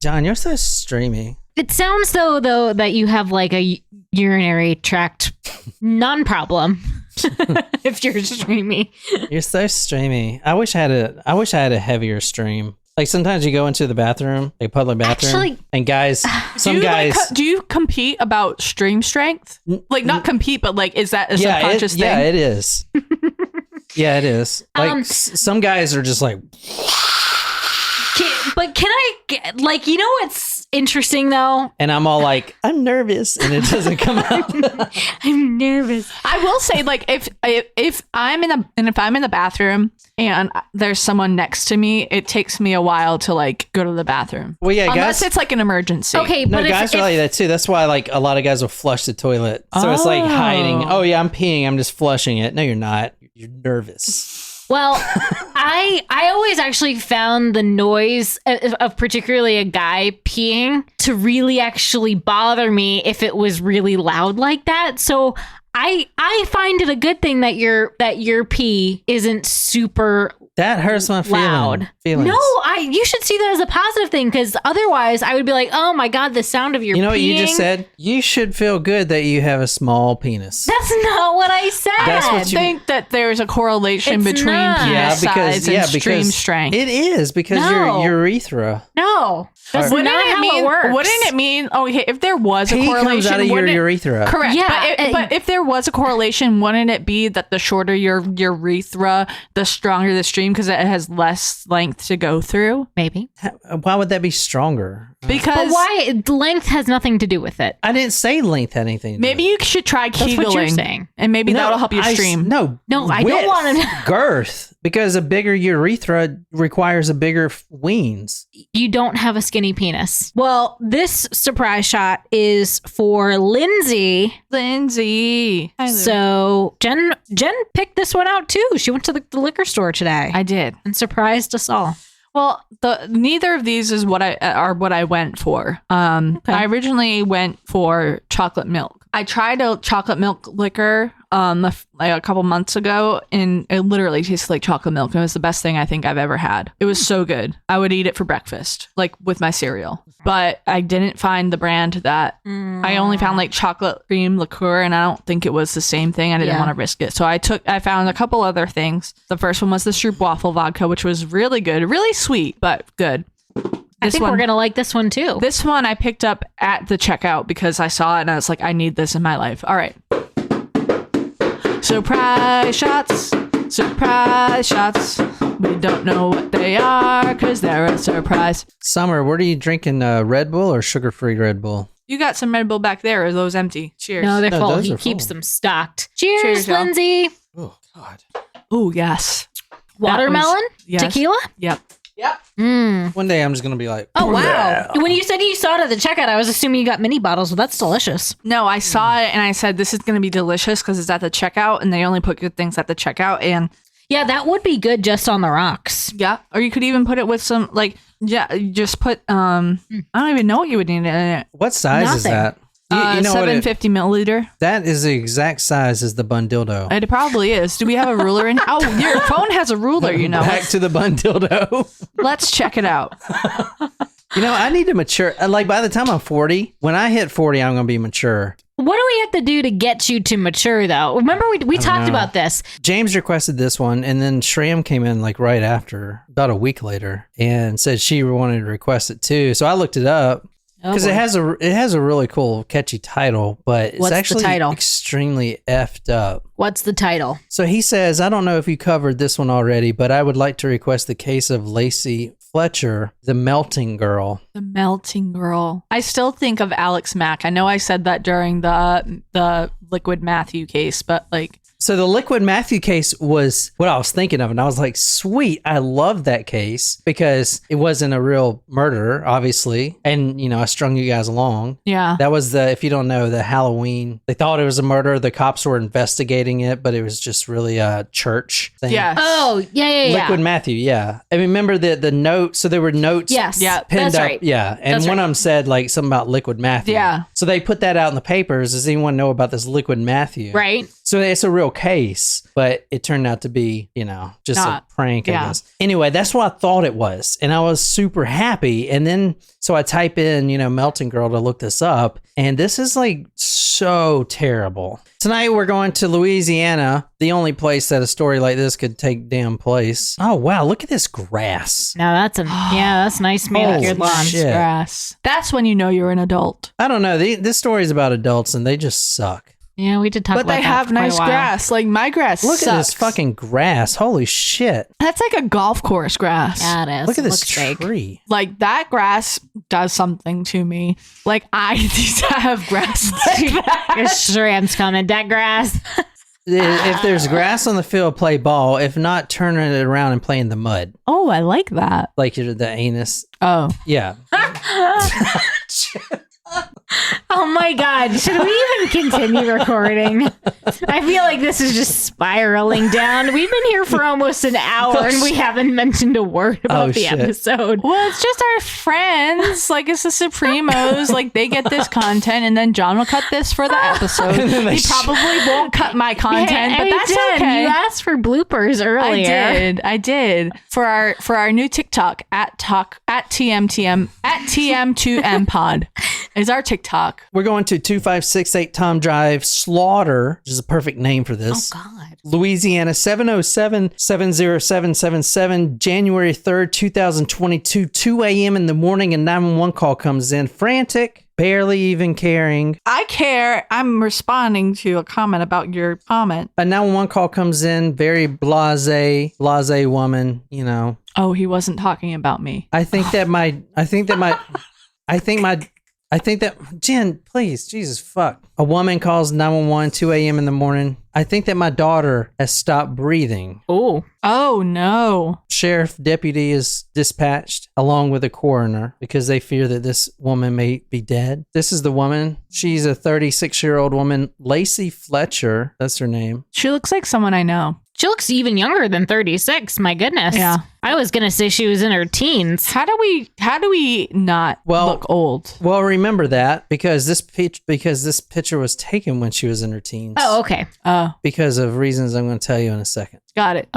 John, you're so streamy. It sounds though that you have like a urinary tract non-problem. If you're streamy. You're so streamy. I wish I had a heavier stream. Like sometimes you go into the bathroom, like public bathroom, actually, and guys, some guys. do you compete about stream strength? Like not compete, but like is that a subconscious thing? Yeah, it is. Yeah, it is. Like some guys are just like. But can I get, like, you know what's interesting though? And I'm all like, I'm nervous, and it doesn't come out. I'm nervous. I will say, like, if I'm in the bathroom and there's someone next to me, it takes me a while to like go to the bathroom. Well, yeah, unless guys, it's like an emergency. Okay, no, but guys are like that too. That's why like a lot of guys will flush the toilet. So it's like hiding. Oh yeah, I'm peeing. I'm just flushing it. No, you're not. You're nervous. Well, I always actually found the noise of particularly a guy peeing to really actually bother me if it was really loud like that. So I find it a good thing that your pee isn't super That hurts my loud. Feelings. No, you should see that as a positive thing, because otherwise I would be like, oh my God, the sound of your peeing. You know what you just said? You should feel good that you have a small penis. That's not what I said. That's what I think that there's a correlation It's between not. penis size and stream strength. It is because No. your urethra. No, that's Wouldn't not how it works. Wouldn't it mean? Oh, if there was a Pee correlation, comes out of your wouldn't it- urethra. Correct. Yeah, but if there was a correlation, wouldn't it be that the shorter your urethra, the stronger the stream, because it has less length to go through? Maybe. Why would that be stronger? Because But why? Length has nothing to do with it. I didn't say length had anything to do maybe with you should try That's Kegeling. what you're saying. And maybe it. that'll help you stream. No, I don't width, want to. girth, because a bigger urethra requires a bigger weens. You don't have a skinny penis. Well, this surprise shot is for Lindsay. Lindsay. So Jen picked this one out too. She went to the liquor store today I did. and surprised us all. Well, neither of these is what I went for. I originally went for chocolate milk. I tried a chocolate milk liquor a couple months ago, and it literally tasted like chocolate milk. It was the best thing I think I've ever had. It was so good. I would eat it for breakfast, like with my cereal. But I didn't find the brand that I only found like chocolate cream liqueur, and I don't think it was the same thing. I didn't want to risk it. So I found a couple other things. The first one was the Stroop waffle vodka, which was really good, really sweet, but good. I think we're going to like this one too. This one I picked up at the checkout because I saw it and I was like, I need this in my life. All right. Surprise shots. Surprise shots. We don't know what they are because they're a surprise. Summer, what are you drinking? Red Bull or sugar-free Red Bull? You got some Red Bull back there. Are those empty? Cheers. No, they're full. those He are keeps full. them stocked. Cheers, Cheers, y'all. Lindsay. Oh, God. Oh, yes. Watermelon? Yes. Tequila? Yep. One day I'm just going to be like, Oh, wow. When you said you saw it at the checkout, I was assuming you got mini bottles. Well, that's delicious. No, I saw it and I said, this is going to be delicious because it's at the checkout and they only put good things at the checkout. And Yeah, that would be good just on the rocks. yeah, or you could even put it with some, like, yeah, you just put, I don't even know what you would need in it. what size is Nothing. that? You know what? 750 milliliter. That is the exact size as the bun dildo. It probably is. Do we have a ruler in? Oh, your phone has a ruler, you know. Back to the bun dildo. Let's check it out. You know, I need to mature. Like by the time I'm 40, when I hit 40, I'm going to be mature. What do we have to do to get you to mature, though? Remember, we talked know. about this. James requested this one, and then Shram came in like right after, about a week later, and said she wanted to request it too. So I looked it up. Because boy. it has a really cool, catchy title, but it's What's the actually title? extremely effed up. What's the title? So he says, I don't know if you covered this one already, but I would like to request the case of Lacey Fletcher, the melting girl. The melting girl. I still think of Alex Mack. I know I said that during the Liquid Matthew case, but like, So the Liquid Matthew case was what I was thinking of, and I was like, sweet, I love that case because it wasn't a real murder, obviously. And, you know, I strung you guys along. yeah. That was if you don't know, the Halloween. They thought it was a murder. The cops were investigating it, but it was just really a church thing. Yes. Oh, yeah. Liquid Matthew, yeah. I remember the note. So there were notes. Yes. Yeah, Pinned that's up, right. yeah, and That's one right. of them said like something about Liquid Matthew. Yeah. So they put that out in the papers. Does anyone know about this Liquid Matthew? Right. So it's a real case, but it turned out to be, just a prank, I guess. Anyway, that's what I thought it was. And I was super happy. And then, so I type in, Melting Girl to look this up. And this is like so terrible. Tonight we're going to Louisiana, the only place that a story like this could take damn place. Oh, wow. Look at this grass. Now that's that's nice manicured lawn grass. That's when you know you're an adult. I don't know. This story is about adults and they just suck. Yeah, we did talk about that. But they have nice grass. Like my grass Look sucks. at this fucking grass. Holy shit. That's like a golf course grass. Yeah, it is. Look at this Looks tree. Big. Like that grass does something to me. Like I need to have grass like that. Your shrimps coming. That grass. If there's grass on the field, play ball. If not, turn it around and play in the mud. Oh, I like that. Like the anus. Oh. Yeah. Oh my God. Should we even continue recording? I feel like this is just spiraling down. We've been here for almost an hour and we haven't mentioned a word about the episode. Well, it's just our friends. Like, it's the Supremos. Like, they get this content and then John will cut this for the episode. He probably won't cut my content, but that's okay. You asked for bloopers earlier. I did. For our new TikTok at TM2M pod is our TikTok. We're going to 2568 Tom Drive, Slaughter, which is a perfect name for this. Oh, God. Louisiana, 707-707-77, January 3rd, 2022, 2 a.m. in the morning, a 911 call comes in. Frantic, barely even caring. I care. I'm responding to a comment about your comment. A 911 call comes in, very blase woman, Oh, he wasn't talking about me. Jen, please, Jesus, fuck. A woman calls 911, 2 a.m. in the morning. I think that my daughter has stopped breathing. Oh no. Sheriff deputy is dispatched along with a coroner because they fear that this woman may be dead. This is the woman. She's a 36-year-old woman, Lacey Fletcher. That's her name. She looks like someone I know. She looks even younger than 36. My goodness. Yeah. I was going to say she was in her teens. How do we not look old? Well, remember that because this picture was taken when she was in her teens. Oh, okay. Because of reasons I'm going to tell you in a second. Got it.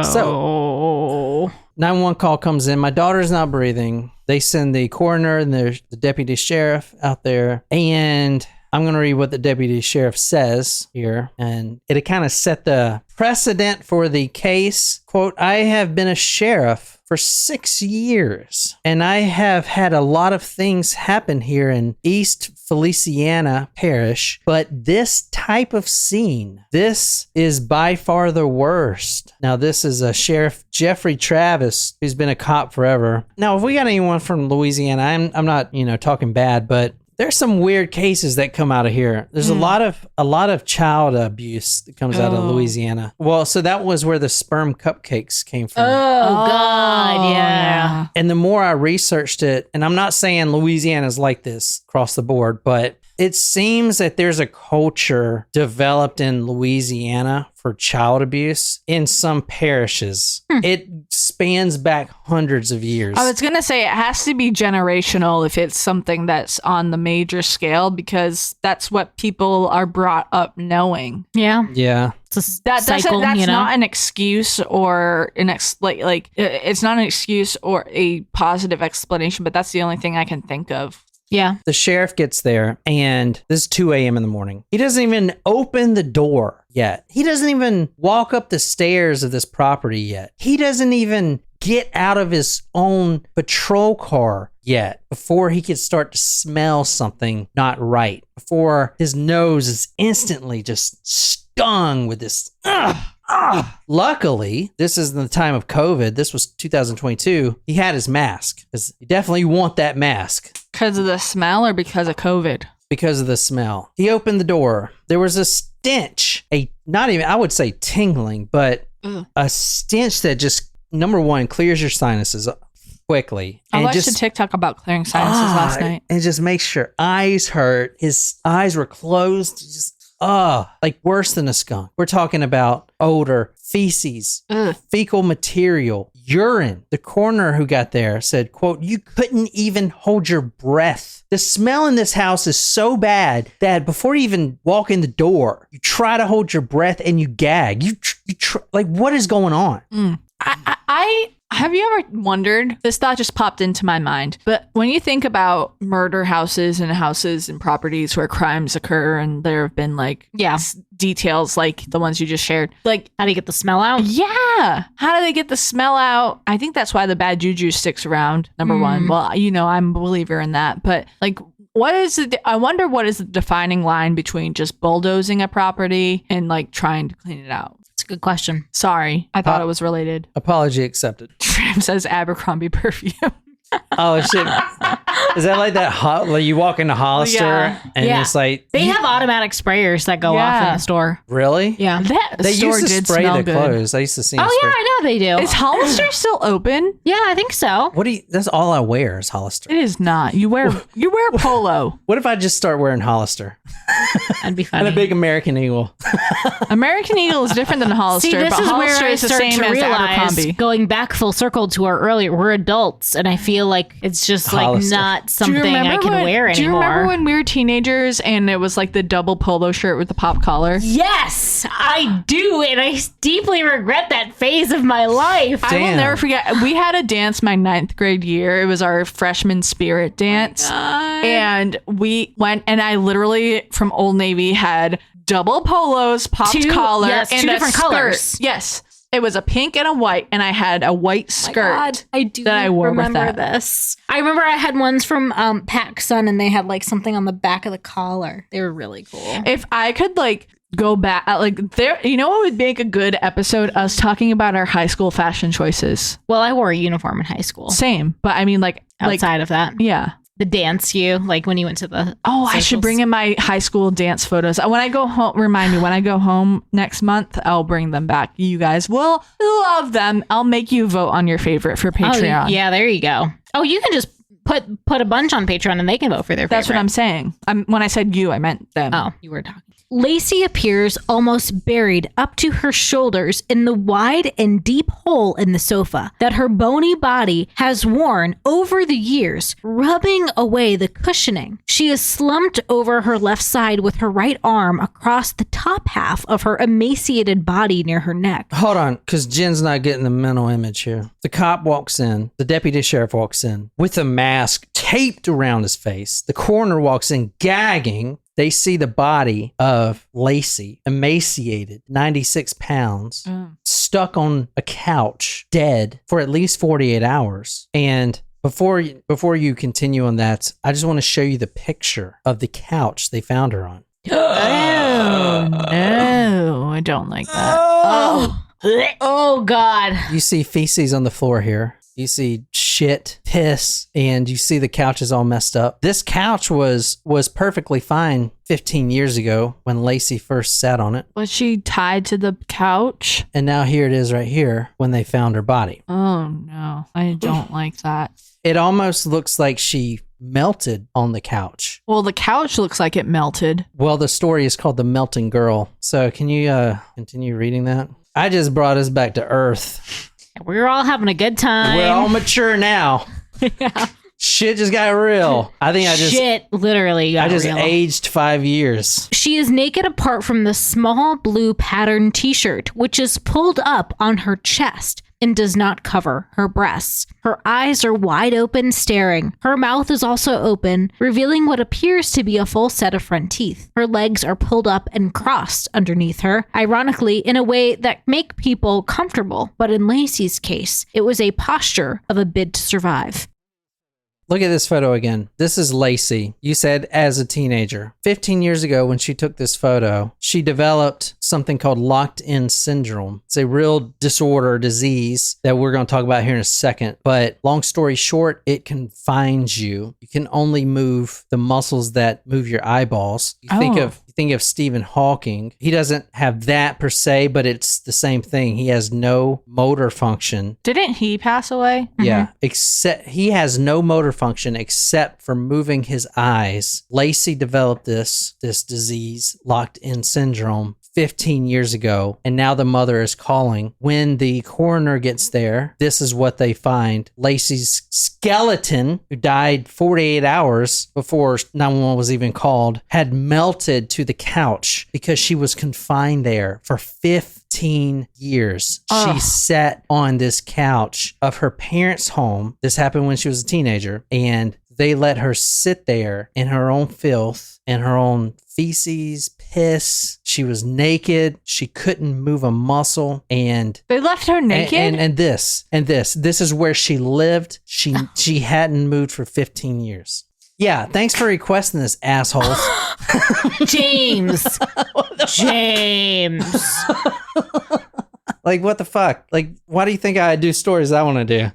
So 911 call comes in. My daughter's not breathing. They send the coroner and the deputy sheriff out there, and I'm going to read what the deputy sheriff says here, and it kind of set the precedent for the case. Quote, I have been a sheriff for 6 years, and I have had a lot of things happen here in East Feliciana Parish, but this type of scene, this is by far the worst. Now, this is a Sheriff Jeffrey Travis, who's been a cop forever. Now, if we got anyone from Louisiana, I'm not, talking bad, but there's some weird cases that come out of here. There's a lot of child abuse that comes out of Louisiana. Well, so that was where the sperm cupcakes came from. Oh God, yeah. And the more I researched it, and I'm not saying Louisiana's like this across the board, but it seems that there's a culture developed in Louisiana for child abuse in some parishes. It spans back hundreds of years. I was going to say it has to be generational if it's something that's on the major scale, because that's what people are brought up knowing. Yeah. Yeah. That's not an excuse or it's not an excuse or a positive explanation, but that's the only thing I can think of. Yeah. The sheriff gets there, and this is 2 a.m. in the morning. He doesn't even open the door yet. He doesn't even walk up the stairs of this property yet. He doesn't even get out of his own patrol car yet before he could start to smell something not right, before his nose is instantly just stung with this Luckily, this is the time of COVID. This was 2022. He had his mask, because you definitely want that mask. Because of the smell or because of COVID? Because of the smell. He opened the door. There was a stench, I would say tingling, but a stench that just, number one, clears your sinuses quickly. I watched a TikTok about clearing sinuses last night. And just makes your eyes hurt. His eyes were closed. Just like worse than a skunk. We're talking about odor, feces, fecal material, urine. The coroner who got there said, quote, "You couldn't even hold your breath. The smell in this house is so bad that before you even walk in the door, you try to hold your breath and you gag. Like, what is going on?" I have you ever wondered, this thought just popped into my mind, but when you think about murder houses and properties where crimes occur and there have been like details like the ones you just shared, like how do you get the smell out? Yeah. How do they get the smell out? I think that's why the bad juju sticks around, number one. Well, I'm a believer in that, but like I wonder what is the defining line between just bulldozing a property and like trying to clean it out? Good question. Sorry. I thought it was related. Apology accepted. Tram says Abercrombie perfume. Oh, shit. Is that like that like you walk into Hollister and it's like... They have automatic sprayers that go off in the store. Really? Yeah. They used to spray the clothes. I used to see them spray. I know they do. Is Hollister still open? Yeah, I think so. That's all I wear is Hollister. It is not. You wear polo. What if I just start wearing Hollister? That'd be funny. And a big American Eagle. American Eagle is different than Hollister, this but is Hollister where I is the start same to as realize, Abercrombie. going back full circle to our earlier, we're adults, and I feel like it's just Hollister. like not something I can wear anymore. Do you remember when we were teenagers and it was like the double polo shirt with the pop collar? Yes, I do, and I deeply regret that phase of my life. I will never forget. We had a dance my 9th grade year. It was our freshman spirit dance. And we went, and I literally from Old Navy had double polos, popped collar, and two different skirt. colors. Yes. It was a pink and a white, and I had a white skirt. I do that I wore remember with that. this. I remember I had ones from PacSun, and they had like something on the back of the collar. They were really cool. If I could like go back, like there, you know what would make a good episode? Us talking about our high school fashion choices. Well, I wore a uniform in high school. Same, but I mean like Outside of that. Yeah. The dance like when you went to the I should bring in my high school dance photos. When I go home, remind me, when I go home next month, I'll bring them back. You guys will love them. I'll make you vote on your favorite for Patreon. Oh, yeah, there you go. Oh, you can just put a bunch on Patreon and they can vote for their favorite. That's what I'm saying. When I said you, I meant them. Oh, you were talking. Lacey appears almost buried up to her shoulders in the wide and deep hole in the sofa that her bony body has worn over the years, rubbing away the cushioning. She is slumped over her left side with her right arm across the top half of her emaciated body near her neck. Hold on, because Jen's not getting the mental image here. The cop walks in, the deputy sheriff walks in with a mask taped around his face. The coroner walks in gagging. They see the body of Lacey, emaciated, 96 pounds, stuck on a couch, dead for at least 48 hours. And before you continue on that, I just want to show you the picture of the couch they found her on. Oh, no. I don't like that. Oh, God. You see feces on the floor here. You see shit, piss, and you see the couch is all messed up. This couch was perfectly fine 15 years ago when Lacey first sat on it. Was she tied to the couch? And now here it is right here when they found her body. Oh, no. I don't like that. It almost looks like she melted on the couch. Well, the couch looks like it melted. Well, the story is called The Melting Girl. So can you continue reading that? I just brought us back to Earth. We're all having a good time. We're all mature now. Yeah. Shit just got real. I think Shit literally got real. Aged 5 years. She is naked apart from the small blue patterned t-shirt, which is pulled up on her chest and does not cover her breasts. Her eyes are wide open, staring. Her mouth is also open, revealing what appears to be a full set of front teeth. Her legs are pulled up and crossed underneath her, ironically in a way that make people comfortable, but in Lacey's case, it was a posture of a bid to survive. Look at this photo again. This is Lacey. You said as a teenager. 15 years ago when she took this photo, she developed something called locked-in syndrome. It's a real disorder, disease that we're going to talk about here in a second. But long story short, it confines you. You can only move the muscles that move your eyeballs. You think of Stephen Hawking. He doesn't have that per se, but it's the same thing. He has no motor function. Didn't he pass away? Yeah, except he has no motor function except for moving his eyes. Lacey developed this disease, locked-in syndrome, 15 years ago, and now the mother is calling. When the coroner gets there, this is what they find. Lacey's skeleton, who died 48 hours before 911 was even called, had melted to the couch because she was confined there for 15 years. She sat on this couch of her parents' home. This happened when she was a teenager, and they let her sit there in her own filth, in her own feces, piss. She was naked. She couldn't move a muscle. And they left her naked? And this is where she lived. She hadn't moved for 15 years. Yeah, thanks for requesting this, assholes. James. Like, what the fuck? Like, why do you think I do stories I want to do?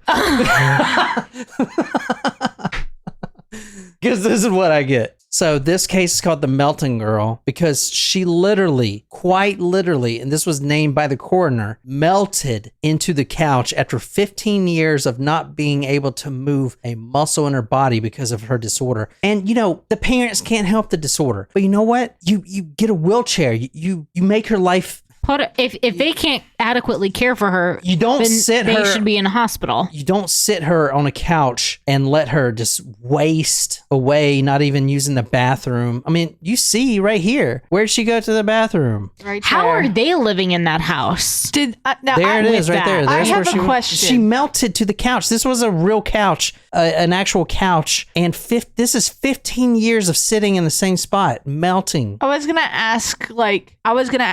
Because this is what I get. So this case is called the Melting Girl because she literally, quite literally, and this was named by the coroner, melted into the couch after 15 years of not being able to move a muscle in her body because of her disorder. And, you know, the parents can't help the disorder. But you know what? You get a wheelchair. You make her life... If they can't adequately care for her, you don't they should be in a hospital. You don't sit her on a couch and let her just waste away, not even using the bathroom. I mean, you see right here. Where'd she go to the bathroom? Right there. How are they living in that house? There it is, right there. I have a question. She melted to the couch. This was a real couch, an actual couch, and this is 15 years of sitting in the same spot, melting. I was gonna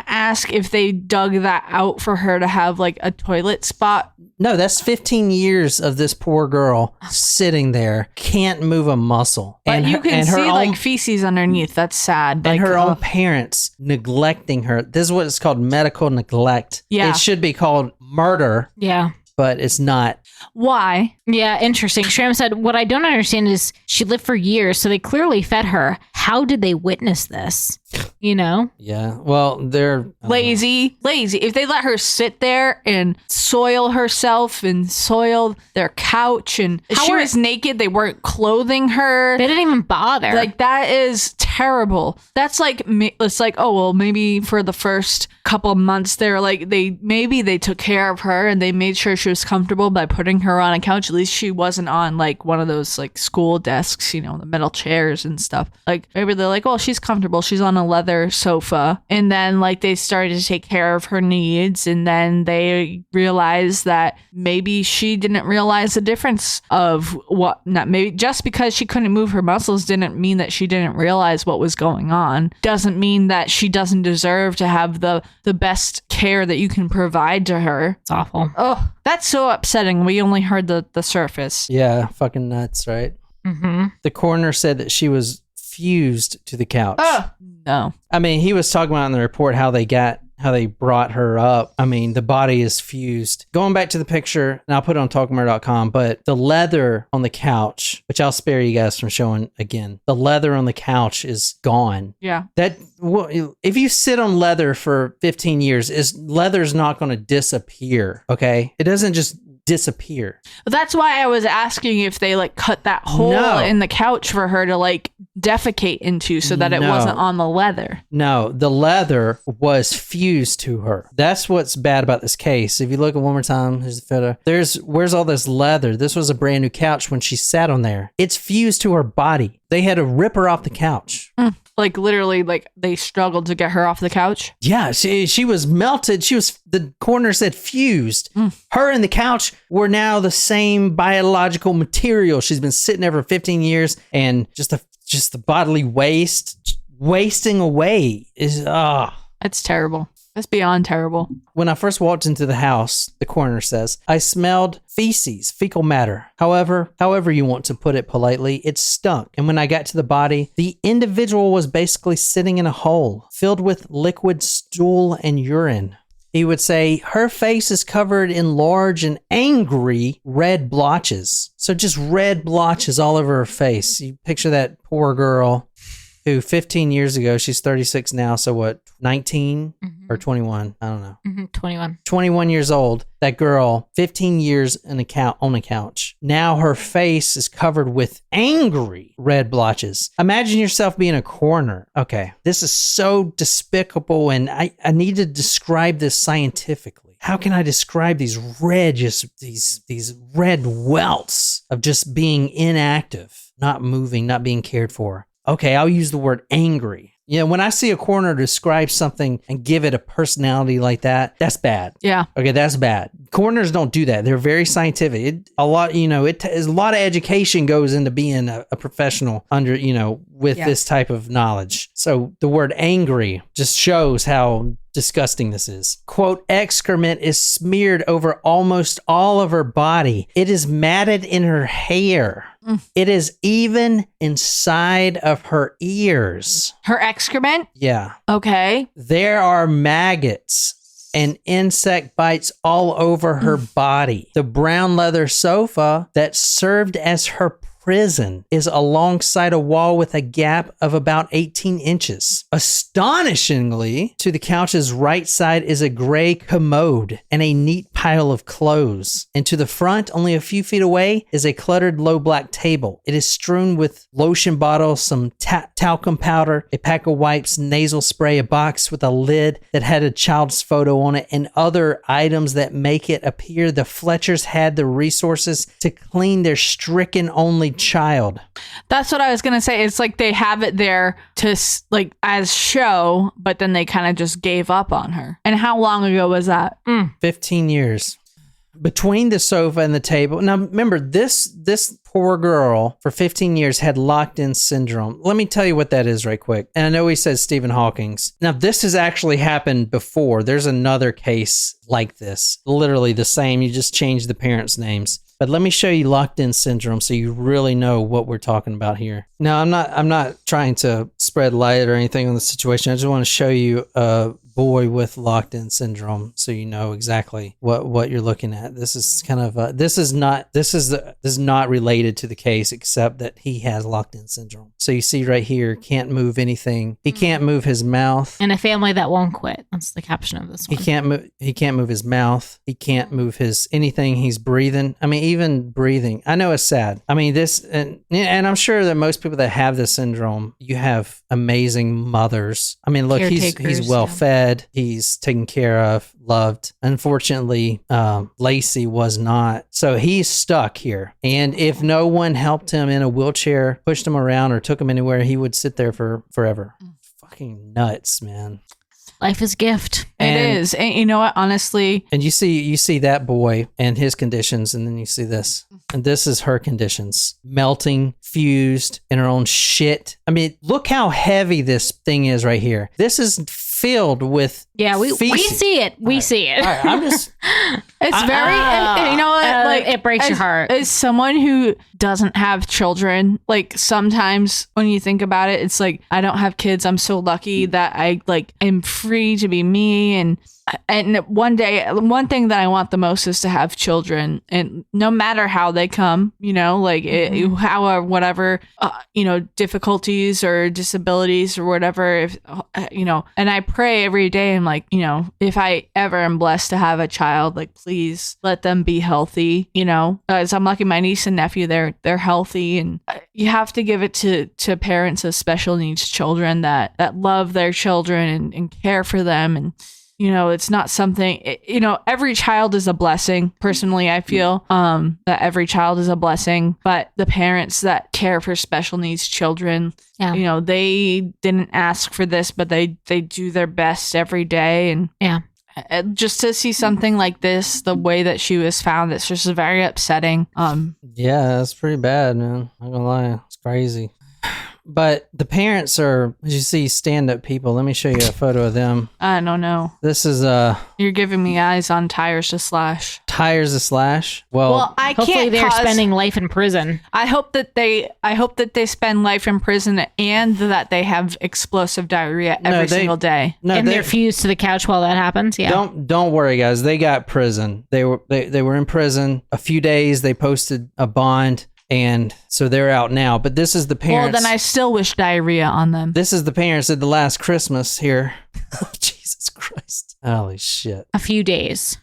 ask if they dug that out for her to have like a toilet spot. No, that's 15 years of this poor girl sitting there, can't move a muscle. But you can see like feces underneath. That's sad. And her own parents neglecting her. This is what it's called, medical neglect. Yeah. It should be called murder. Yeah. But it's not. Why? Yeah, interesting. Shram said, what I don't understand is she lived for years, so they clearly fed her. How did they witness this? You know? Yeah. Well, they're lazy. If they let her sit there and soil herself and soil their couch, and she was naked, they weren't clothing her. They didn't even bother. Like, that is terrible. That's like, it's like, oh, well, maybe for the first couple of months they're like, they took care of her and they made sure she was comfortable by putting her on a couch. At least she wasn't on like one of those like school desks, you know, the metal chairs and stuff. Like, maybe they're like, oh, she's comfortable, she's on a leather sofa. And then like they started to take care of her needs, and then they realized that maybe she didn't realize the difference of maybe just because she couldn't move her muscles didn't mean that she didn't realize what was going on. Doesn't mean that she doesn't deserve to have the best care that you can provide to her. It's awful. Oh, that's so upsetting. We only heard the surface. Yeah, fucking nuts, right? Mm-hmm. The coroner said that she was fused to the couch. Oh, no. I mean, he was talking about in the report how they brought her up. I mean, the body is fused. Going back to the picture, and I'll put it on talkmurder.com, but the leather on the couch, which I'll spare you guys from showing again, the leather on the couch is gone. Yeah. If you sit on leather for 15 years, leather's not going to disappear, okay? It doesn't just disappear. That's why I was asking if they like cut that hole in the couch for her to like defecate into so that it wasn't on the leather. No, the leather was fused to her. That's what's bad about this case. If you look at one more time, here's the photo. Where's all this leather? This was a brand new couch when she sat on there. It's fused to her body. They had to rip her off the couch. Like literally, like they struggled to get her off the couch. Yeah, she was melted. The coroner said fused. Her and the couch were now the same biological material. She's been sitting there for 15 years, and just the bodily wasting away is It's terrible. That's beyond terrible. When I first walked into the house, the coroner says, I smelled feces, fecal matter. However you want to put it politely, it stunk. And when I got to the body, the individual was basically sitting in a hole filled with liquid stool and urine. He would say, her face is covered in large and angry red blotches. So just red blotches all over her face. You picture that poor girl. who 15 years ago, she's 36 now, so what, 19 or 21? I don't know. 21. 21 years old. That girl, 15 years on a couch. Now her face is covered with angry red blotches. Imagine yourself being a coroner. Okay, this is so despicable, and I need to describe this scientifically. How can I describe these red, just these red welts of just being inactive, not moving, not being cared for? Okay, I'll use the word angry. You know, when I see a coroner describe something and give it a personality like that, that's bad. Yeah. Okay, that's bad. Coroners don't do that. They're very scientific. A lot of education goes into being a professional with this type of knowledge. So the word angry just shows how disgusting this is. Quote, excrement is smeared over almost all of her body. It is matted in her hair. It is even inside of her ears. Her excrement? Yeah. Okay. There are maggots and insect bites all over her body. The brown leather sofa that served as her prison is alongside a wall with a gap of about 18 inches. Astonishingly, to the couch's right side is a gray commode and a neat pile of clothes. And to the front, only a few feet away, is a cluttered low black table. It is strewn with lotion bottles, some talcum powder, a pack of wipes, nasal spray, a box with a lid that had a child's photo on it, and other items that make it appear the Fletchers had the resources to clean their stricken only child. That's what I was gonna say. It's like they have it there to like as show, but then they kind of just gave up on her. And how long ago was that? 15 years. Between the sofa and the table. Now remember, this poor girl for 15 years had locked-in syndrome. Let me tell you what that is right quick. And I know he says Stephen Hawking's. Now this has actually happened before. There's another case like this. Literally the same. You just change the parents' names. But let me show you locked-in syndrome so you really know what we're talking about here. Now, I'm not trying to spread light or anything on the situation. I just want to show you a boy with locked-in syndrome so you know exactly what you're looking at. This is kind of this is not related to the case except that he has locked-in syndrome. So you see right here, can't move anything. He can't move his mouth. And a family that won't quit. That's the caption of this one. He can't move his mouth. He can't move his anything. He's breathing. I mean, even breathing. I know it's sad. I mean, this and I'm sure that most people that have this syndrome, you have amazing mothers. I mean, look, he's well fed. He's taken care of, loved. Unfortunately, Lacey was not. So he's stuck here. And if no one helped him in a wheelchair, pushed him around, or took him anywhere, he would sit there for forever. Fucking nuts, man. Life is a gift. It is. And you know what, honestly. And you see that boy and his conditions, and then you see this. And this is her conditions. Melting, fused in her own shit. I mean, look how heavy this thing is right here. This is filled with we see it. We see it. All right, I'm just... It's very, you know what? Like, it breaks your heart. As someone who doesn't have children, like sometimes when you think about it, it's like, I don't have kids. I'm so lucky that I like am free to be me. And one day, one thing that I want the most is to have children, and no matter how they come, you know, like however, whatever, difficulties or disabilities or whatever, if, and I pray every day. I'm like, if I ever am blessed to have a child, like, please let them be healthy, as I'm lucky, my niece and nephew, they're healthy, and you have to give it to parents of special needs children that love their children and care for them. And it's not something, every child is a blessing. Personally, I feel that every child is a blessing, but the parents that care for special needs children, they didn't ask for this, but they do their best every day. And just to see something like this, the way that she was found, it's just very upsetting. Yeah, that's pretty bad, man. I'm not gonna lie. It's crazy. But the parents are, as you see, stand-up people. Let me show you a photo of them. I don't know. This is You're giving me eyes on Tires to Slash. Tires to Slash. Well, I hopefully can't. They're spending life in prison. I hope that they spend life in prison and that they have explosive diarrhea every single day. And they're fused to the couch while that happens. Yeah. Don't worry, guys. They got prison. They were in prison a few days. They posted a bond. And so they're out now. But this is the parents. Well, then I still wish diarrhea on them. This is the parents at the last Christmas here. Oh, Jesus Christ. Holy shit. A few days.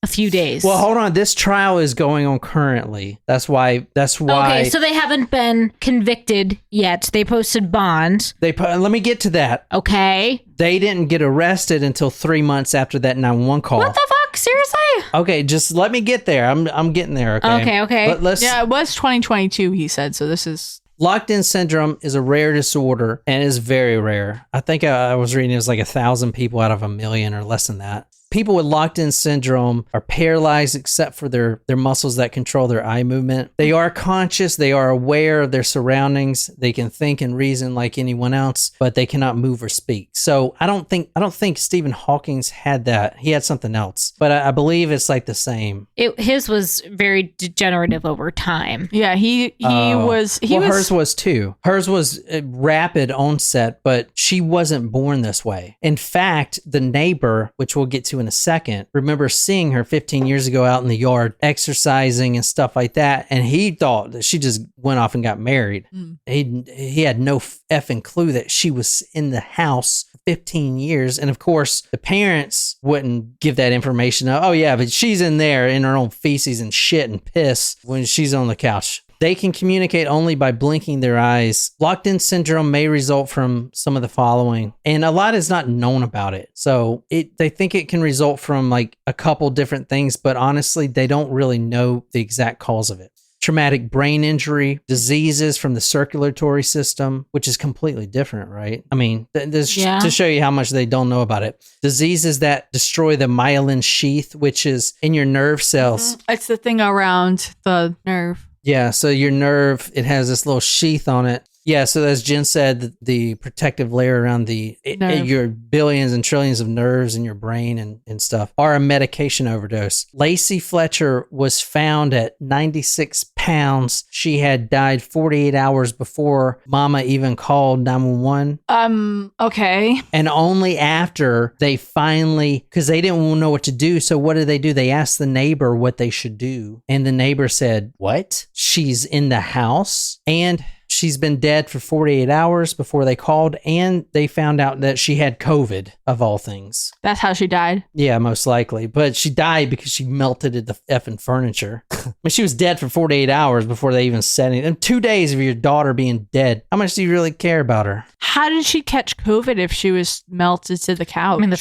A few days. Well, hold on. This trial is going on currently. That's why. Okay, so they haven't been convicted yet. They posted bond. Let me get to that. Okay. They didn't get arrested until 3 months after that 911 call. What the fuck? Seriously? Okay, just let me get there. I'm getting there. Okay. Okay. Yeah, it was 2022, he said. So this is... Locked-in syndrome is a rare disorder and is very rare. I think I was reading it was like 1,000 people out of 1 million or less than that. People with locked-in syndrome are paralyzed except for their muscles that control their eye movement. They are conscious. They are aware of their surroundings. They can think and reason like anyone else, but they cannot move or speak. So I don't think Stephen Hawking's had that. He had something else, but I believe it's like the same. His was very degenerative over time. Yeah, hers was too. Hers was rapid onset, but she wasn't born this way. In fact, the neighbor, which we'll get to in a second, remember seeing her 15 years ago out in the yard exercising and stuff like that, and he thought that she just went off and got married. He had no effing clue that she was in the house 15 years, and of course the parents wouldn't give that information. Oh yeah, but she's in there in her own feces and shit and piss when she's on the couch. They can communicate only by blinking their eyes. Locked-in syndrome may result from some of the following, and a lot is not known about it. So they think it can result from like a couple different things, but honestly, they don't really know the exact cause of it. Traumatic brain injury, diseases from the circulatory system, which is completely different, right? I mean, to show you how much they don't know about it. Diseases that destroy the myelin sheath, which is in your nerve cells. It's the thing around the nerve. Yeah, so your nerve, it has this little sheath on it. Yeah, so as Jen said, the protective layer around your billions and trillions of nerves in your brain and stuff are a medication overdose. Lacey Fletcher was found at 96 pounds. She had died 48 hours before Mama even called 911. Okay. And only after they finally, because they didn't know what to do. So what did? They asked the neighbor what they should do. And the neighbor said, what? She's in the house and she's been dead for 48 hours before they called, and they found out that she had COVID, of all things. That's how she died? Yeah, most likely. But she died because she melted the effing furniture. I mean, she was dead for 48 hours before they even said anything. And 2 days of your daughter being dead. How much do you really care about her? How did she catch COVID if she was melted to the couch? I mean, the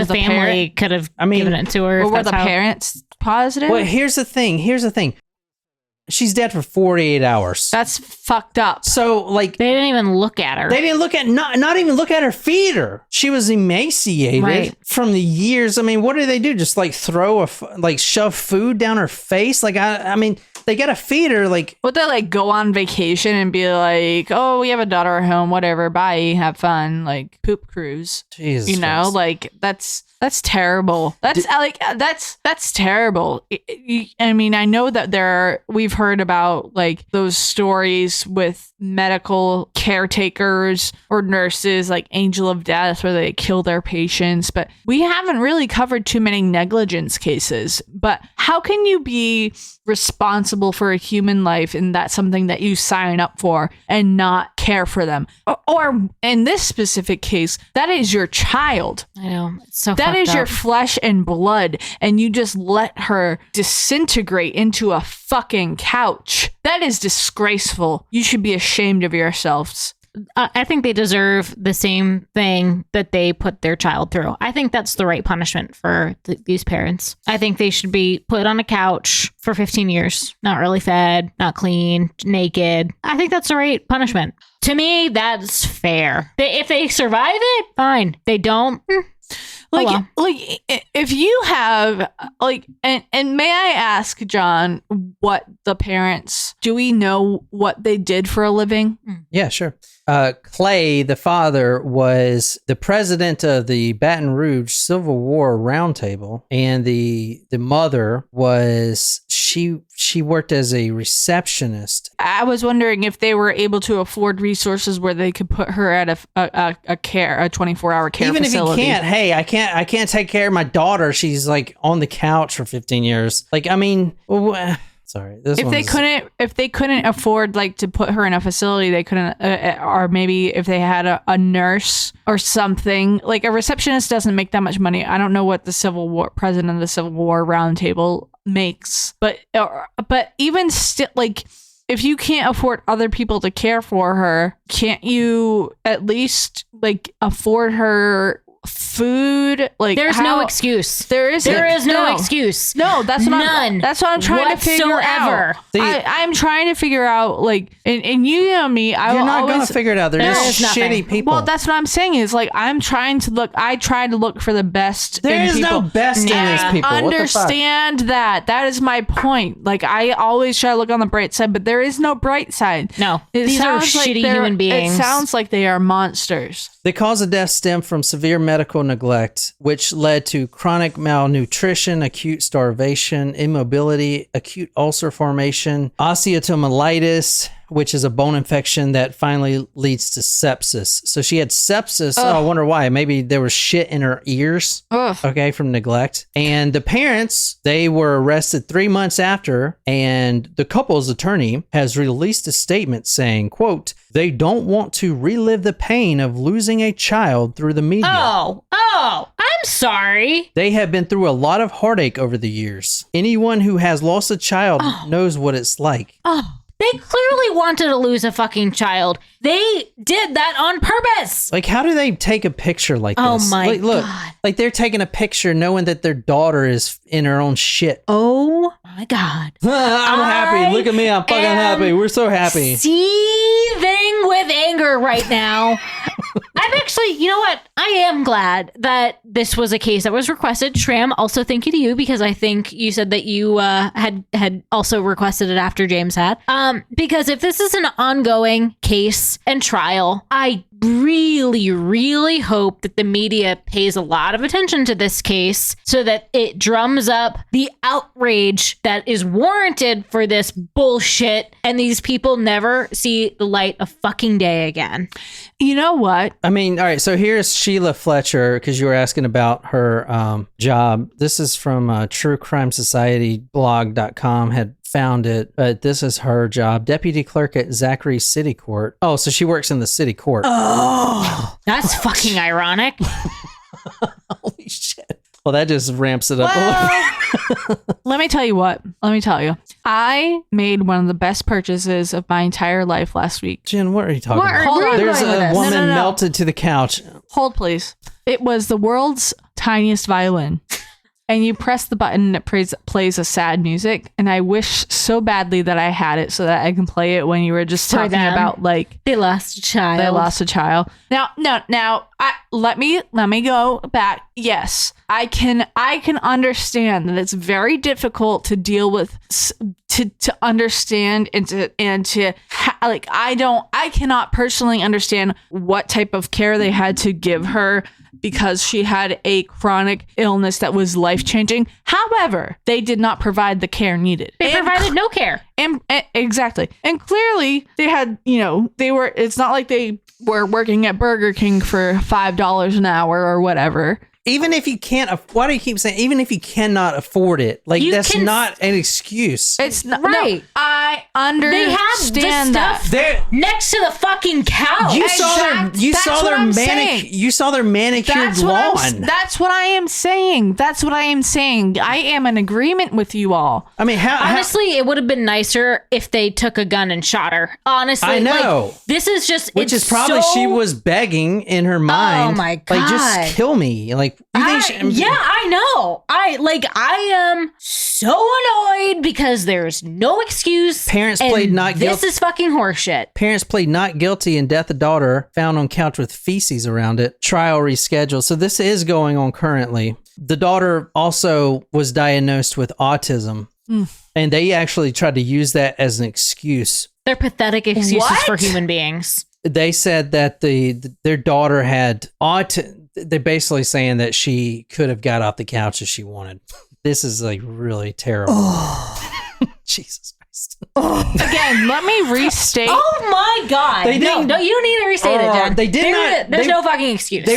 family could have given it to her. Or were the parents positive? Well, here's the thing. She's dead for 48 hours. That's fucked up. So, like... They didn't even look at her. They didn't look at... Not even look at her feeder. She was emaciated from the years. I mean, what do they do? Just, like, shove food down her face? Like, I mean, they gotta feed her, like... Would they, like, go on vacation and be like, oh, we have a daughter at home, whatever, bye, have fun, like, poop cruise. Jesus You know, Christ. like, that's terrible. That's terrible. I mean, I know that we've heard about like those stories with medical caretakers or nurses like Angel of Death where they kill their patients, but we haven't really covered too many negligence cases. But how can you be responsible for a human life and that's something that you sign up for and not care for them? Or in this specific case, that is your child. I know. It's so that is fucked your up. flesh and blood, and you just let her disintegrate into a fucking couch. That is disgraceful. You should be ashamed of yourselves. I think they deserve the same thing that they put their child through. I think that's the right punishment for these parents. I think they should be put on a couch for 15 years, not really fed, not clean, naked. I think that's the right punishment. To me, that's fair. If they survive it, fine. They don't. Like if you have like, and may I ask, John, what the parents, do we know what they did for a living? Yeah, sure. Clay, the father, was the president of the Baton Rouge Civil War Roundtable, and the mother was she worked as a receptionist. I was wondering if they were able to afford resources where they could put her at a 24-hour care Even facility. if you can't, hey, I can't take care of my daughter. She's like on the couch for 15 years. Like, I mean, Sorry. If they couldn't afford like to put her in a facility, they couldn't, or maybe if they had a nurse or something, like a receptionist doesn't make that much money. I don't know what the president of the Civil War Roundtable makes, but even still, like, if you can't afford other people to care for her, can't you at least like afford her food? Like, there's no excuse. There is no excuse. No, that's what I'm trying to figure out. I'm trying to figure out, like, and you know me, you're not going to figure it out. They're just shitty people. Well, that's what I'm saying is, like, I try to look for the best. There is no best in these people. I understand that. That is my point. Like, I always try to look on the bright side, but there is no bright side. No, these are shitty human beings. It sounds like they are monsters. The cause of death stemmed from severe medical neglect, which led to chronic malnutrition, acute starvation, immobility, acute ulcer formation, osteotomyelitis, which is a bone infection that finally leads to sepsis. So she had sepsis. Oh, I wonder why. Maybe there was shit in her ears. Ugh. Okay, from neglect. And the parents, they were arrested 3 months after, and the couple's attorney has released a statement saying, quote, they don't want to relive the pain of losing a child through the media. Oh, I'm sorry. They have been through a lot of heartache over the years. Anyone who has lost a child knows what it's like. Oh. They clearly wanted to lose a fucking child. They did that on purpose. Like, how do they take a picture like this? Oh my look, God. Like, they're taking a picture knowing that their daughter is in her own shit. Oh my God. I'm happy. Look at me. I'm fucking happy. We're so happy. Seething with anger right now. I'm actually, you know what? I am glad that this was a case that was requested. Shram, also thank you to you, because I think you said that you had also requested it after James had. Because if this is an ongoing case and trial, I really, really hope that the media pays a lot of attention to this case so that it drums up the outrage that is warranted for this bullshit, and these people never see the light of fucking day again. You know what? I mean, all right, so here's Sheila Fletcher, because you were asking about her job. This is from truecrimesocietyblog.com, had found it, but this is her job. Deputy clerk at Zachary City Court. Oh, so she works in the city court. Oh, that's fucking ironic. Holy shit. Well, that just ramps it up a little bit. Let me tell you. I made one of the best purchases of my entire life last week. Jen, what are you talking about? There's a woman melted to the couch. Hold, please. It was the world's tiniest violin. And you press the button and it plays a sad music. And I wish so badly that I had it so that I can play it when you were just talking about, like, they lost a child. Now, let me go back. Yes, I can understand that it's very difficult to deal with, to understand I cannot personally understand what type of care they had to give her, because she had a chronic illness that was life-changing. However, they did not provide the care needed. They provided no care. Exactly. And clearly they had, it's not like they were working at Burger King for $5 an hour or whatever. Even if you can't, why do you keep saying, even if you cannot afford it? Like, that's not an excuse. It's not. Right. No, I understand that. They're next to the fucking couch. You saw their manicured lawn. That's what I am saying. I am in agreement with you all. I mean, honestly, it would have been nicer if they took a gun and shot her. Honestly, I know. Like, this is just, which is probably she was begging in her mind. Oh my God. Like, just kill me. Like, I know. I am so annoyed because there's no excuse. Parents played not guilty. This is fucking horseshit. Parents played not guilty in death of daughter found on couch with feces around it. Trial rescheduled. So this is going on currently. The daughter also was diagnosed with autism. And they actually tried to use that as an excuse. They're pathetic excuses for human beings. They said that their daughter had autism. They're basically saying that she could have got off the couch if she wanted. This is like really terrible. Oh. Jesus Christ. Again, let me restate. Oh my God! They No, didn't- you don't need to restate it, Jen. they did not- There's they- no fucking excuse.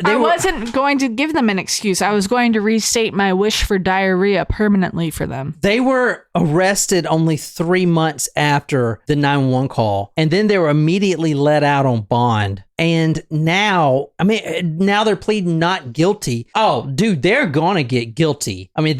I wasn't going to give them an excuse. I was going to restate my wish for diarrhea permanently for them. They were arrested only 3 months after the 911 call, and then they were immediately let out on bond. And now they're pleading not guilty. Oh, dude, they're gonna get guilty. I mean,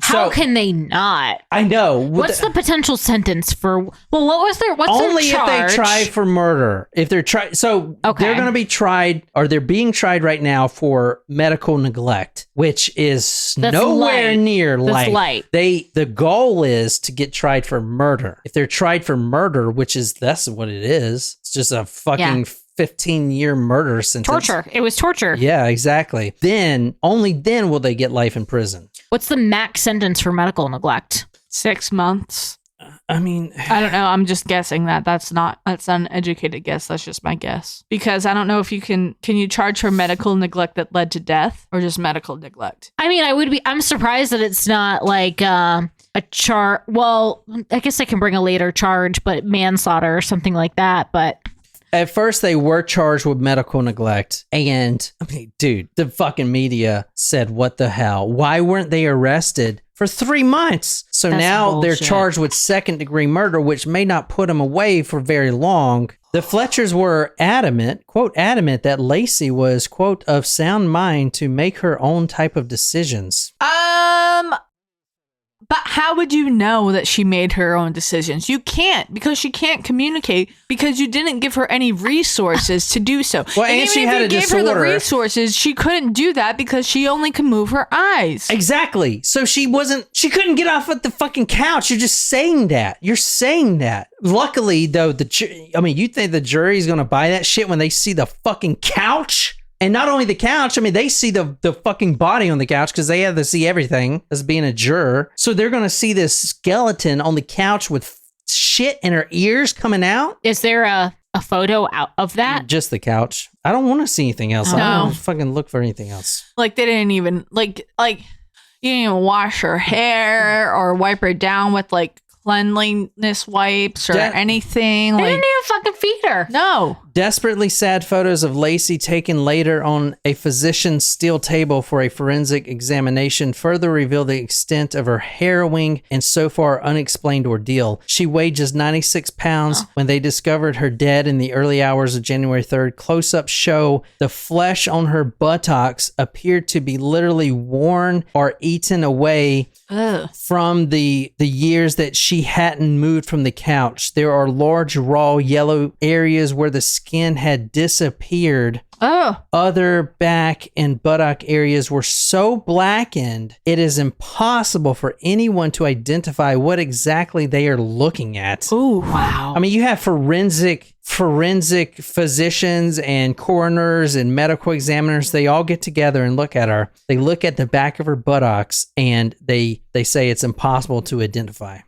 How can they not? I know. What's the potential sentence for? Well, what's their only charge? if they try for murder. If they're they're going to be tried, or they're being tried right now for medical neglect, which is nowhere near That's life. light. The goal is to get tried for murder. If they're tried for murder, that's what it is. It's just a fucking 15-year murder sentence. Torture. It was torture. Yeah, exactly. Only then will they get life in prison. What's the max sentence for medical neglect? 6 months. I mean, I don't know. I'm just guessing that. That's an uneducated guess. That's just my guess. Because I don't know if can you charge for medical neglect that led to death or just medical neglect? I mean, I'm surprised that it's not like a charge. Well, I guess I can bring a later charge, but manslaughter or something like that. But at first, they were charged with medical neglect. And, I mean, dude, the fucking media said, what the hell? Why weren't they arrested for 3 months? So That's now bullshit. they're charged with second-degree murder, which may not put them away for very long. The Fletchers were adamant, quote, adamant that Lacey was, quote, of sound mind to make her own type of decisions. But how would you know that she made her own decisions? You can't, because she can't communicate, because you didn't give her any resources to do so. Well, and even she if had you a gave her the disorder. resources, she couldn't do that because she only can move her eyes. Exactly. So she couldn't get off of the fucking couch. You're just saying that. You're saying that. Luckily, though, you think the jury's going to buy that shit when they see the fucking couch? And not only the couch, they see the fucking body on the couch because they have to see everything as being a juror. So they're going to see this skeleton on the couch with shit in her ears coming out. is there a photo out of that? Just the couch. I don't want to see anything else. I don't wanna fucking look for anything else. Like, they didn't even, like, you didn't even wash her hair or wipe her down with, like, cleanliness wipes or anything. They Like, didn't even fucking feed her. no. Desperately sad photos of Lacey taken later on a physician's steel table for a forensic examination further reveal the extent of her harrowing and so far unexplained ordeal. She weighed just 96 pounds when they discovered her dead in the early hours of January 3rd. Close-ups show the flesh on her buttocks appeared to be literally worn or eaten away from the years that she hadn't moved from the couch. There are large raw yellow areas where the skin had disappeared. Other back and buttock areas were so blackened, it is impossible for anyone to identify what exactly they are looking at. Ooh, wow. You have forensic physicians and coroners and medical examiners. They all get together and look at her. They look at the back of her buttocks and they say it's impossible to identify.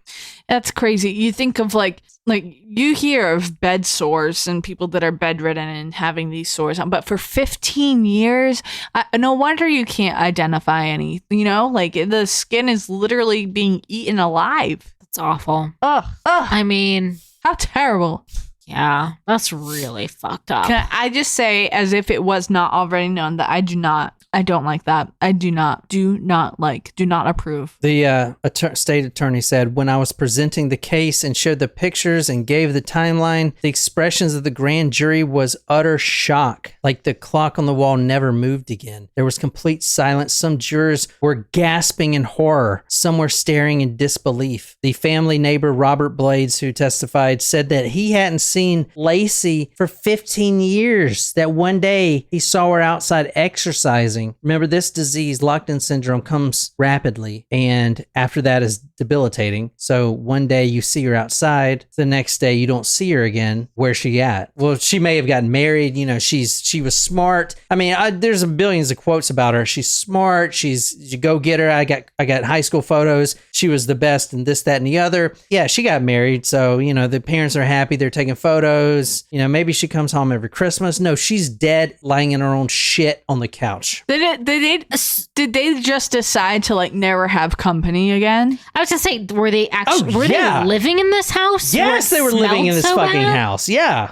That's crazy. You think of like you hear of bed sores and people that are bedridden and having these sores, but for 15 years, no wonder you can't identify any. Like the skin is literally being eaten alive. It's awful. Ugh. I mean, How terrible. yeah, that's really fucked up. Can I just say, as if it was not already known, that I don't like that. I do not approve. The state attorney said, when I was presenting the case and showed the pictures and gave the timeline, the expressions of the grand jury was utter shock. Like the clock on the wall never moved again. There was complete silence. Some jurors were gasping in horror. Some were staring in disbelief. The family neighbor, Robert Blades, who testified, said that he hadn't seen Lacey for 15 years. That one day he saw her outside exercising. Remember, this disease, locked-in syndrome, comes rapidly, and after that is debilitating. So one day you see her outside, the next day you don't see her again. Where's she at? Well, she may have gotten married. She was smart. There's billions of quotes about her. She's smart. You go get her. I got high school photos. She was the best and this, that, and the other. Yeah, she got married. So, the parents are happy. They're taking photos. photos. You know, maybe she comes home every Christmas. No, she's dead, lying in her own shit on the couch. Did they just decide to like never have company again? I was gonna say, were they actually they living in this house? Yes, they were living in this fucking house. Yeah.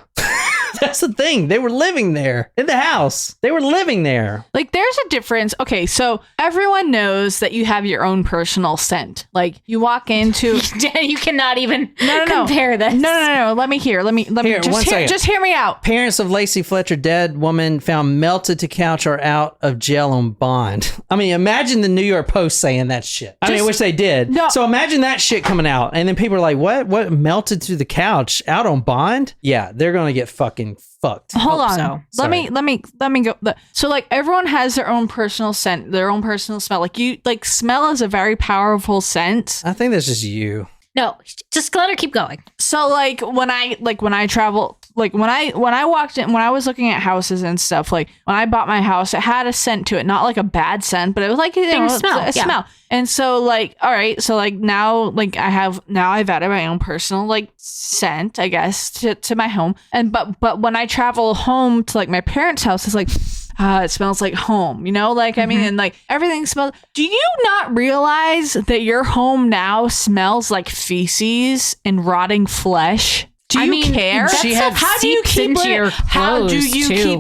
That's the thing. They were living there in the house. They were living there. Like, there's a difference. Okay, so everyone knows that you have your own personal scent. Like, you walk into... You cannot even compare this. No. Let me hear. Let me just hear me out. Parents of Lacey Fletcher, dead woman found melted to couch or out of jail on bond. I mean, imagine the New York Post saying that shit. I wish they did. No. So imagine that shit coming out. And then people are like, what? What melted to the couch out on bond? Yeah, they're going to get fucking fucked. Hold on. So. Let me go. So like everyone has their own personal scent, their own personal smell. Like smell is a very powerful scent. I think that's just you. No, just let her keep going. So when I travel, like when I walked in, when I was looking at houses and stuff, like when I bought my house, it had a scent to it, not like a bad scent, but it was like a smell. And so like, all right, so like now, like I've added my own personal like scent, I guess, to my home. And but when I travel home to like my parents' house, it's like, it smells like home, you know, like, I mean, and like everything smells. Do you not realize that your home now smells like feces and rotting flesh? Do you care? How do you keep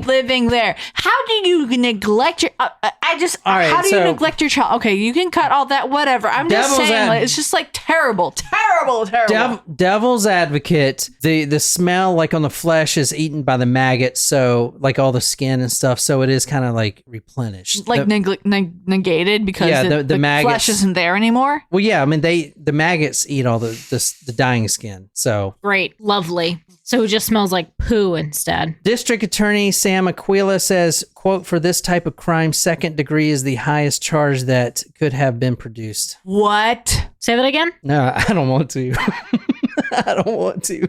living there? How do you neglect your? How do you neglect your child? Okay, you can cut all that. Whatever. I'm just saying, like, it's just like terrible. Devil's advocate. The smell like on the flesh is eaten by the maggots, so like all the skin and stuff. So it is kind of like replenished, like negated because the maggots, flesh isn't there anymore. Well, yeah, I mean the maggots eat all the dying skin. So great. Lovely. So it just smells like poo instead. District Attorney Sam Aquila says, quote, "For this type of crime, second degree is the highest charge that could have been produced." What? Say that again? No, I don't want to. I don't want to.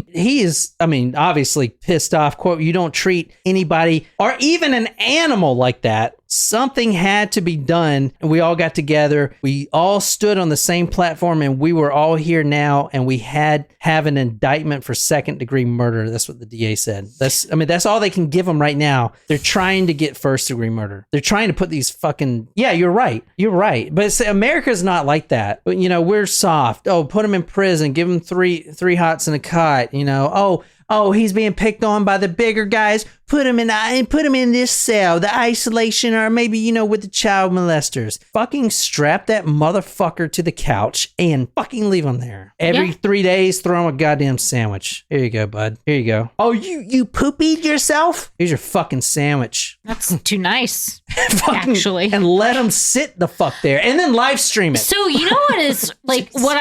He is, I mean, obviously pissed off. Quote, "You don't treat anybody or even an animal like that. Something had to be done, and we all got together. We all stood on the same platform, and we were all here now, and we have an indictment for second degree murder." That's what the DA said. That's all they can give them right now. They're trying to get first degree murder. They're trying to put these fucking, yeah, you're right. But America's not like that. You know, we're soft. Oh, put them in prison, give them three hots and a cot. You know, oh, he's being picked on by the bigger guys. Put him in this cell, the isolation, or maybe, you know, with the child molesters. Fucking strap that motherfucker to the couch and fucking leave him there. Every 3 days, throw him a goddamn sandwich. Here you go, bud. Here you go. Oh, you poopied yourself? Here's your fucking sandwich. That's too nice, actually. And let him sit the fuck there, and then live stream it. So you know what is like what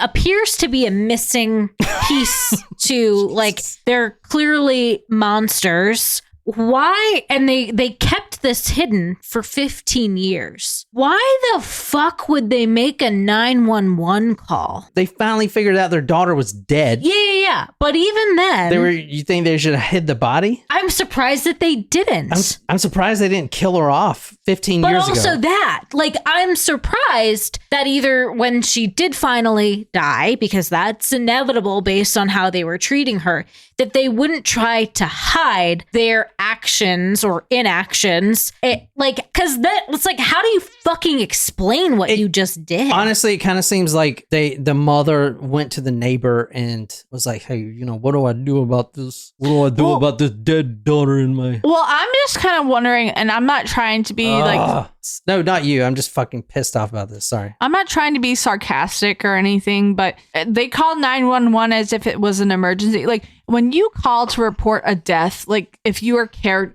appears to be a missing piece to like they're clearly monsters. Why? And they kept this hidden for 15 years. Why the fuck would they make a 911 call? They finally figured out their daughter was dead. Yeah. But even then, you think they should have hid the body? I'm surprised that they didn't. I'm surprised they didn't kill her off 15 years ago. But also that, like, I'm surprised that either when she did finally die, because that's inevitable based on how they were treating her, that they wouldn't try to hide their actions or inactions. Because it's like, how do you fucking explain what you just did? Honestly, it kind of seems like the mother went to the neighbor and was like, "Hey, you know, what do I do about this? What do I do about this dead daughter in my..." Well, I'm just kind of wondering, and I'm not trying to be like... No, not you. I'm just fucking pissed off about this. Sorry. I'm not trying to be sarcastic or anything, but they called 911 as if it was an emergency. Like, when you call to report a death, like if you are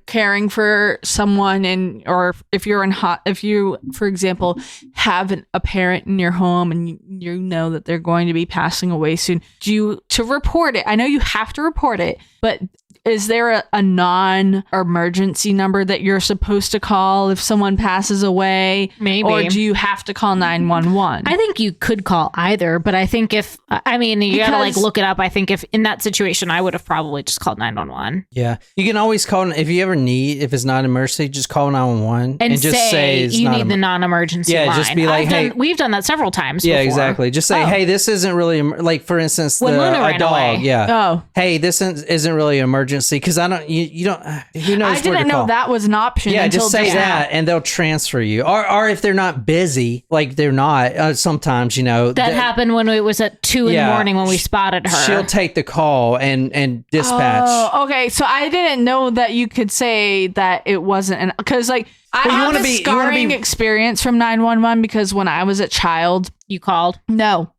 caring for someone or if you, for example, have a parent in your home and you know that they're going to be passing away soon, to report it. I know you have to report it, but is there a non-emergency number that you're supposed to call if someone passes away? Maybe. Or do you have to call 911? I think you could call either, but I think you gotta like look it up. I think if in that situation, I would have probably just called 911. Yeah. You can always call, if you ever need, if it's not an emergency, just call 911 and just say it's you not need the non-emergency line. just be like, we've done that several times Yeah, before. exactly. Just say, hey, this isn't really, like, for instance, When Luna a ran dog. away. Yeah. Oh. Hey, this isn't really an emergency because I don't, you don't, who knows I didn't know that was an option. Yeah, until just say now. that and they'll transfer you. Or if they're not busy, like they're not, sometimes, That happened when it was at 2 in the morning when we spotted her. She'll take the call and dispatch. Oh, okay. So I didn't know that you could say that it wasn't because like I have a scarring experience from 911 because when I was a child, you called? No.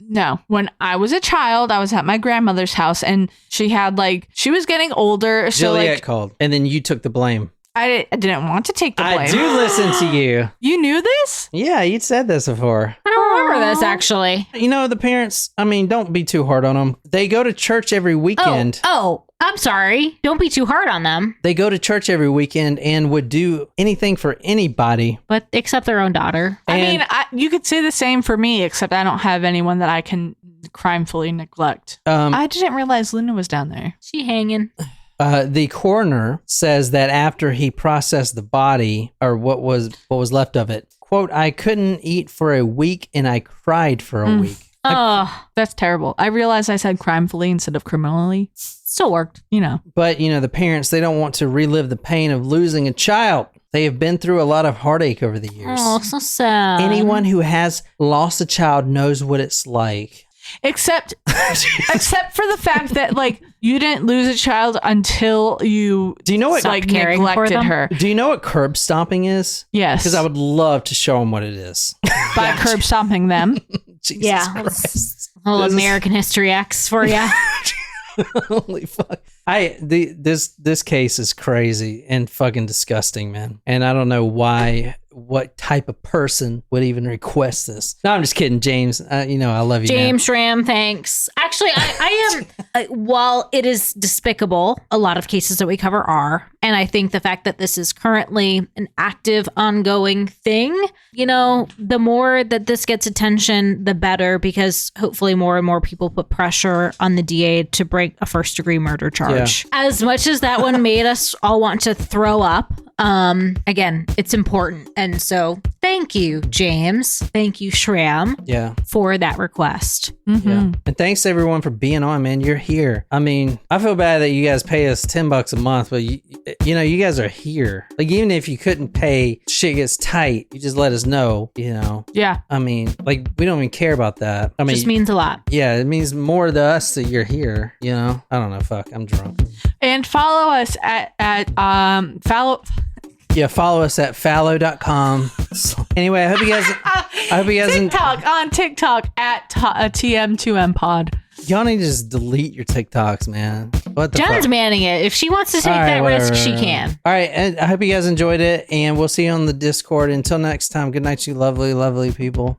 When I was a child, I was at my grandmother's house and she was getting older. So Juliet called and then you took the blame. I didn't want to take the blame. I do listen to you. You knew this? Yeah, you'd said this before. I don't remember this actually. The parents, don't be too hard on them. They go to church every weekend. Oh, I'm sorry. Don't be too hard on them. They go to church every weekend and would do anything for anybody. But except their own daughter. You could say the same for me, except I don't have anyone that I can crimefully neglect. I didn't realize Luna was down there. She hanging. The coroner says that after he processed the body, or what was left of it, quote, I couldn't eat for a week and I cried for a week. Oh, that's terrible. I realized I said crimefully instead of criminally. Still worked. But, the parents, they don't want to relive the pain of losing a child. They have been through a lot of heartache over the years. Oh, so sad. Anyone who has lost a child knows what it's like. Except for the fact that you didn't lose a child until you neglected her. Do you know what curb stomping is? Yes. Because I would love to show them what it is. By curb stomping them. Jesus Christ. American History X for you. Holy fuck. This case is crazy and fucking disgusting, man. And I don't know what type of person would even request this. No, I'm just kidding, James. I love you, James Schramm, thanks. Actually, I am, while it is despicable, a lot of cases that we cover are, and I think the fact that this is currently an active, ongoing thing, the more that this gets attention, the better, because hopefully more and more people put pressure on the DA to break a first-degree murder charge. Yeah. As much as that one made us all want to throw up, again, it's important. And so thank you, James. Thank you, Shram. Yeah. For that request. Mm-hmm. Yeah. And thanks everyone for being on, man. You're here. I feel bad that you guys pay us $10 a month, but you guys are here. Even if you couldn't pay, shit gets tight. You just let us know, Yeah. we don't even care about that. It just means a lot. Yeah. It means more to us that you're here, I don't know. Fuck. I'm drunk. And follow us follow us at fallow.com. Anyway, I hope you guys on TikTok at TM2M pod. Y'all need to just delete your TikToks, man. What the Jen's fuck? manning it. If she wants to take that risk, she can. All right, and I hope you guys enjoyed it, and we'll see you on the Discord. Until next time, good night, you lovely, lovely people.